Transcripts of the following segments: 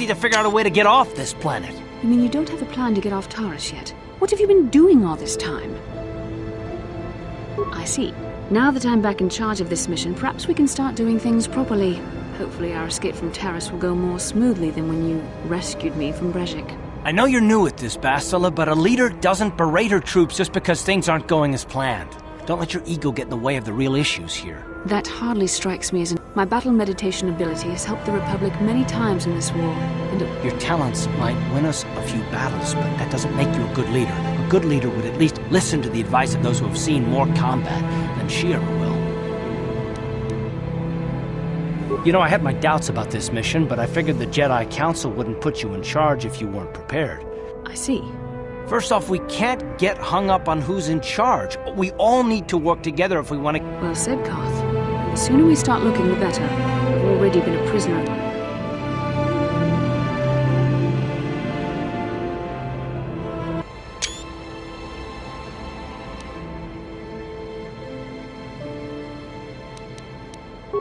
Need to figure out a way to get off this planet. You mean you don't have a plan to get off Taris yet? What have you been doing all this time? I see. Now that I'm back in charge of this mission, perhaps we can start doing things properly. Hopefully our escape from Taris will go more smoothly than when you rescued me from Brezhik. I know you're new at this, Bastila, but a leader doesn't berate her troops just because things aren't going as planned. Don't let your ego get in the way of the real issues here. That hardly strikes me as my battle meditation ability has helped the Republic many times in this war, and Your talents might win us a few battles, but that doesn't make you a good leader. A good leader would at least listen to the advice of those who have seen more combat than she ever will. You know, I had my doubts about this mission, but I figured the Jedi Council wouldn't put you in charge if you weren't prepared. I see. First off, we can't get hung up on who's in charge. We all need to work together if we want to... Well said, Garth. The sooner we start looking, the better. I've already been a prisoner.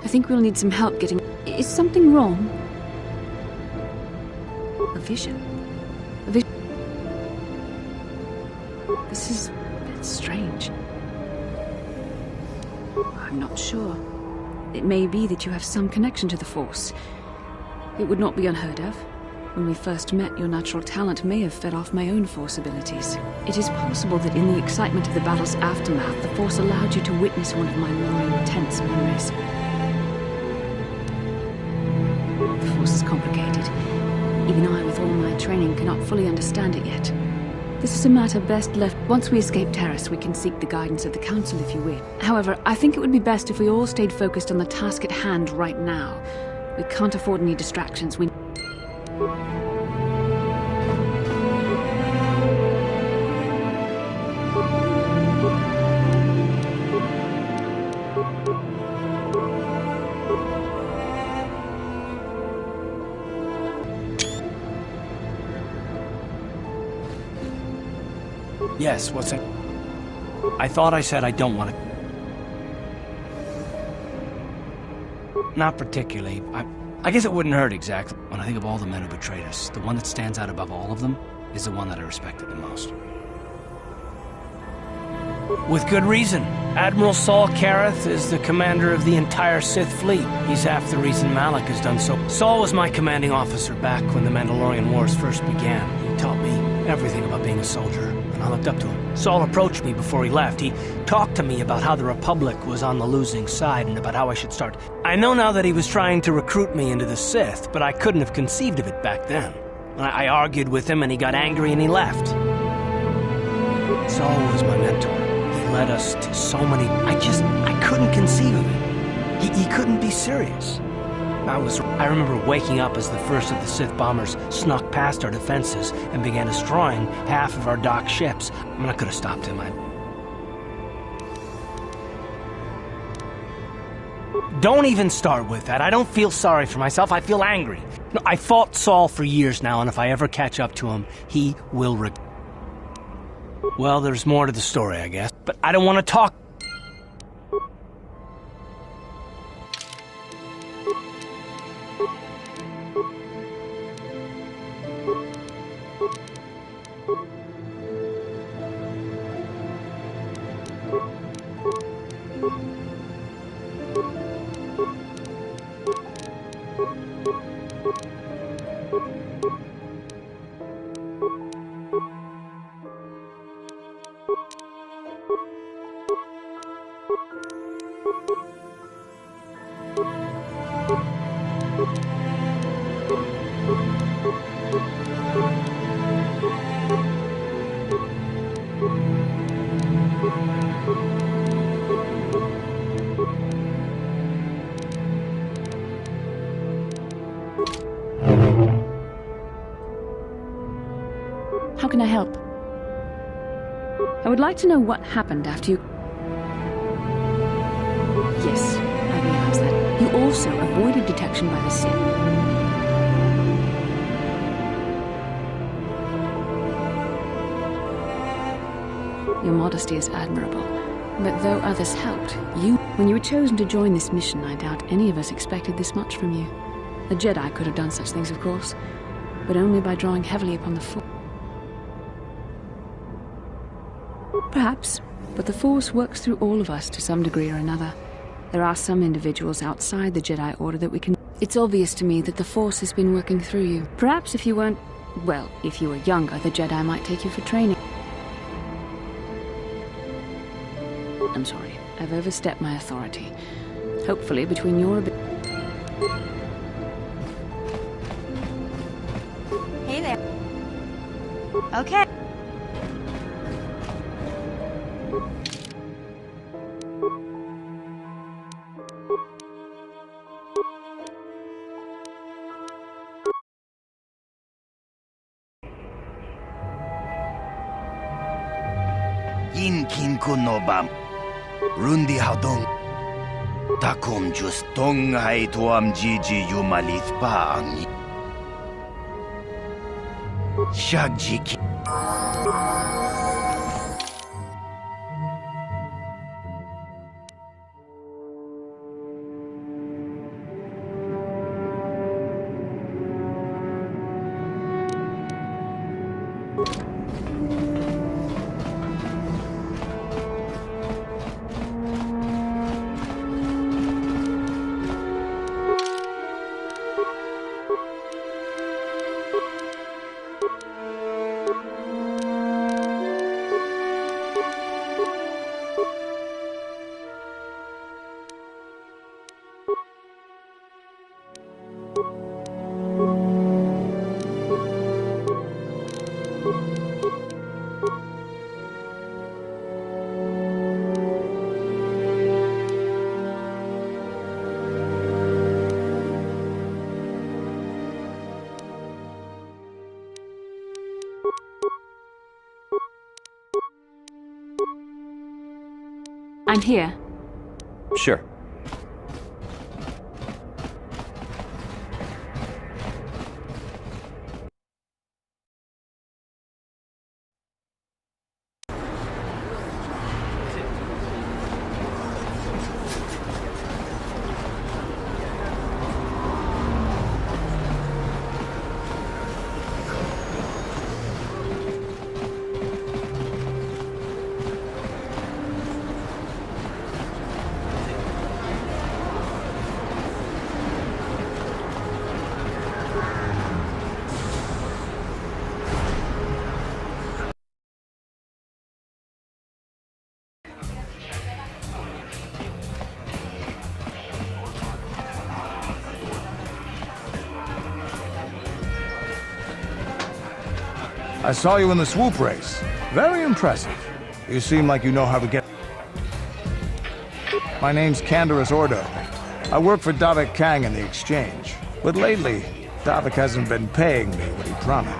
I think we'll need some help getting... Is something wrong? A vision. A vision. This is a bit strange. I'm not sure. It may be that you have some connection to the Force. It would not be unheard of. When we first met, your natural talent may have fed off my own Force abilities. It is possible that in the excitement of the battle's aftermath, the Force allowed you to witness one of my more intense memories. The Force is complicated. Even I, with all my training, cannot fully understand it yet. This is a matter best left. Once we escape Taris, we can seek the guidance of the Council if you wish. However, I think it would be best if we all stayed focused on the task at hand right now. We can't afford any distractions. Yes, what's it? I thought I said I don't want to... Not particularly. I guess it wouldn't hurt exactly. When I think of all the men who betrayed us, the one that stands out above all of them is the one that I respected the most. With good reason. Admiral Saul Karath is the commander of the entire Sith fleet. He's half the reason Malak has done so. Saul was my commanding officer back when the Mandalorian Wars first began. He taught me everything about being a soldier, and I looked up to him. Saul approached me before he left. He talked to me about how the Republic was on the losing side and about how I should start. I know now that he was trying to recruit me into the Sith, but I couldn't have conceived of it back then. I argued with him and he got angry and he left. Saul was my mentor. He led us to so many... I couldn't conceive of it. He couldn't be serious. I remember waking up as the first of the Sith bombers snuck past our defenses and began destroying half of our docked ships. I mean, I could have stopped him. Don't even start with that. I don't feel sorry for myself. I feel angry. No, I fought Saul for years now, and if I ever catch up to him, he will Well, there's more to the story, I guess. But I don't want to talk. How can I help? I would like to know what happened after you... Yes, I realize that. You also avoided detection by the Sith. Your modesty is admirable. But though others helped, when you were chosen to join this mission, I doubt any of us expected this much from you. A Jedi could have done such things, of course. but only by drawing heavily upon the Force. Perhaps, but the Force works through all of us to some degree or another. There are some individuals outside the Jedi Order that we can... It's obvious to me that the Force has been working through you. Perhaps if you weren't... well, if you were younger, the Jedi might take you for training. I'm sorry, I've overstepped my authority. Hopefully, between your Hey there. Okay. Kin kunobam. Rundi hadong. Takum just dong hai tuam jiji yumalith paang. Shagjiki. I'm here. Sure. I saw you in the swoop race. Very impressive. You seem like you know how to get... My name's Taris Ordo. I work for Davik Kang in the exchange. But lately, Davik hasn't been paying me what he promised.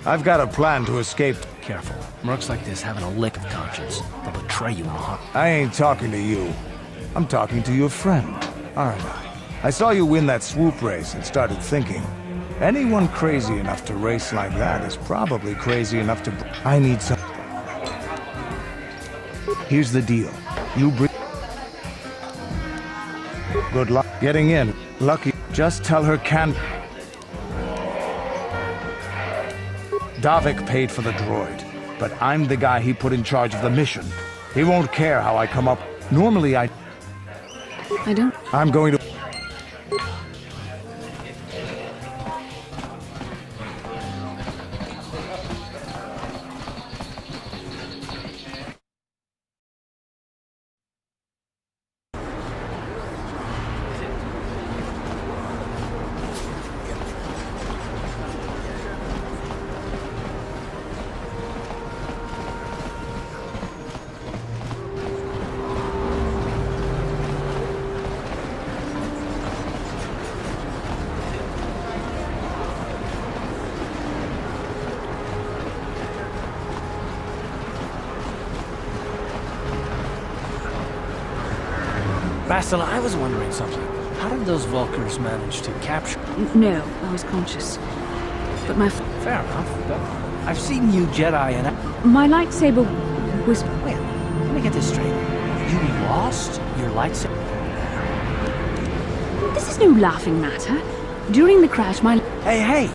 I've got a plan to escape... Careful. Mercs like this haven't a lick of conscience. They'll betray you in a heart. I ain't talking to you. I'm talking to your friend, aren't I? I saw you win that swoop race and started thinking... anyone crazy enough to race like that is probably crazy enough to... I need some... Here's the deal. You bring... Good luck getting in. Lucky. Just tell her can... Davik paid for the droid, but I'm the guy he put in charge of the mission. He won't care how I come up. Normally I don't... I'm going to... Bastila, I was wondering something. How did those Vulkars manage to capture... No, I was conscious. But my... Fair enough. But I've seen you Jedi and... My lightsaber was... Wait, let me get this straight. You lost your lightsaber? This is no laughing matter. During the crash, my... Hey, hey!